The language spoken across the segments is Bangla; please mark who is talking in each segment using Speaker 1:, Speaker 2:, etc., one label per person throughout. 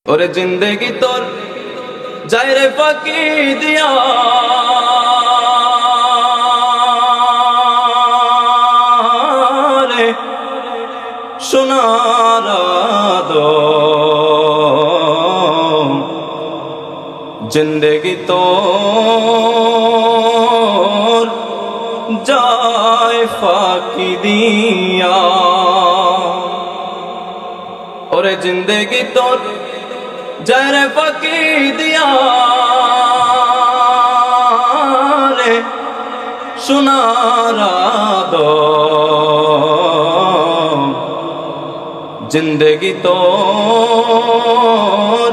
Speaker 1: ওরে জিন্দেগি তোর যায় রে ফাঁকি দিয়া, রে সোনার আদম। জিন্দেগি তোর যায় ফাঁকি দিয়া, ওরে জিন্দেগি তোর যায় রে ফাঁকি দিয়া, রে সোনার আদম। জিন্দেগি তোর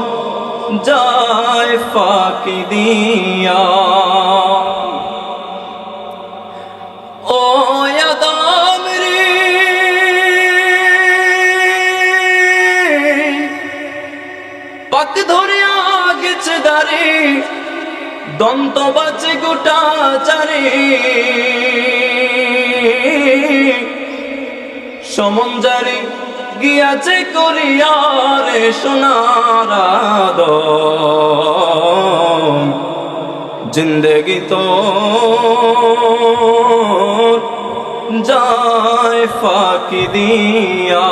Speaker 1: যায় ফাঁকি দিয়া। ও আদম রে, পাক ধরিয়া গেছে দারে, দন্ত বাঁচে গোটা চারে, সমঞ্জারে গিয়াছে করিয়া রে সোনার আদম। জিন্দেগি তোর যায় ফাঁকি দিয়া।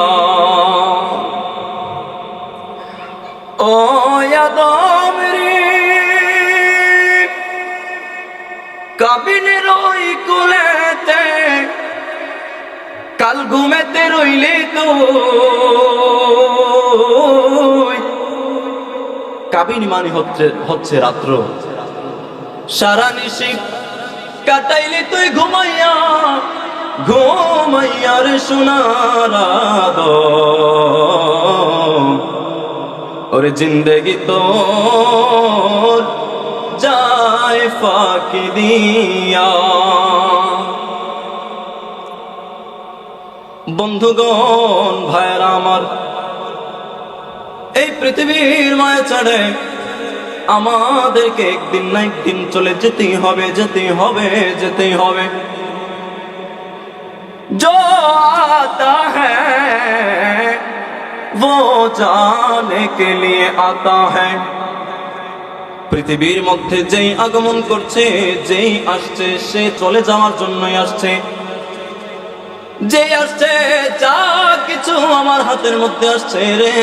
Speaker 1: ও আদম রে, কাবিনের ওই কুলেতে কাল ঘুমেতে রইলে তো, কাবিন মানে হচ্ছে রাত্র, সারা নিশি কাটাইলে তুই ঘুমাইয়া ঘুমাইয়া রে সোনার আদম। ওরে জিন্দেগি তোর যায় ফাঁকি দিয়া। বন্ধুগণ, ভাইরা আমার, এই পৃথিবীর মায়া ছাড়ে আমাদেরকে একদিন না একদিন চলে যেতেই হবে, যেতেই হবে, যেতেই হবে। जो आता है वो जाने के लिए आता है। পৃথিবীর মধ্যে যেই আগমন করছে, যেই আসছে, সে চলে যাওয়ার জন্যই আসছে। যে আসছে, যা কিছু আমার হাতের মধ্যে আসছে রে,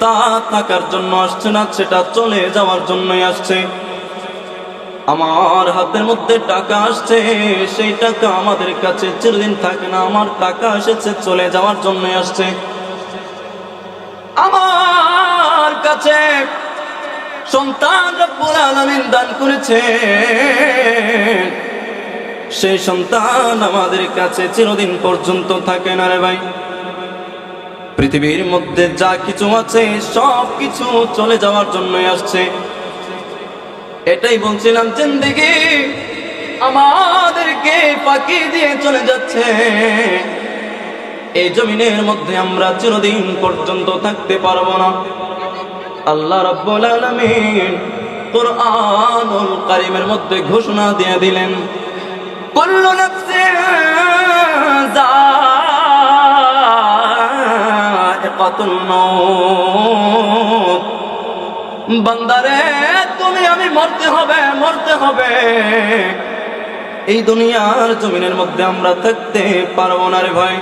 Speaker 1: তা থাকার জন্য আসছে না, সেটা চলে যাওয়ার জন্যই আসছে। আমার হাতের মধ্যে টাকা আসছে, সেই টাকা আমাদের কাছে চিরদিন থাকে না। আমার টাকা এসেছে চলে যাওয়ার জন্যই আসছে। আমার কাছে সন্তান রব্বুল আলামিন দান করেছে, সেই সন্তান আমাদের কাছে চিরদিন পর্যন্ত থাকে না রে ভাই। পৃথিবীর মধ্যে যা কিছু আছে সব কিছু চলে যাওয়ার জন্যই আসছে। এটাই বলছিলাম, জিন্দেগি আমাদেরকে ফাঁকি দিয়ে চলে যাচ্ছে। এই জমিনের মধ্যে আমরা চিরদিন পর্যন্ত থাকতে পারবো না। আল্লাহ রাব্বুল আলামিন কুরআনুল কারীমের মধ্যে ঘোষণা দিয়ে দিলেন, কুল্লু নাফসিন যায়িকাতুল মাউত। বান্দারে, তুমি আমি মরতে হবে, মরতে হবে। এই দুনিয়ার জমিনের মধ্যে আমরা থাকতে পারবো না রে ভাই।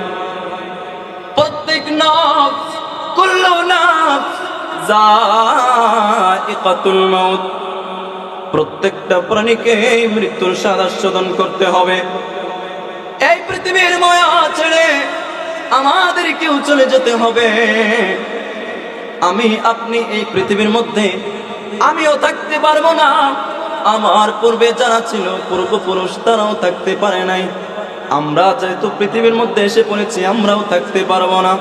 Speaker 1: প্রত্যেক নফস, কুল্লু নাফস যায়িকাতুল মাউত। প্রত্যেকটা প্রাণীকে মৃত্যুর স্বাদ আস্বাদন করতে হবে। এই পৃথিবীর মায়া ছেড়ে আমাদেরকেও চলে যেতে হবে। আমি আপনি এই পৃথিবীর মধ্যে আমিও থাকতে পারবো না। আমার পূর্বে যারা ছিল পূর্বপুরুষ, তারাও থাকতে পারে নাই। আমরা যেহেতু পৃথিবীর মধ্যে এসে পড়েছি, আমরাও থাকতে পারবো না।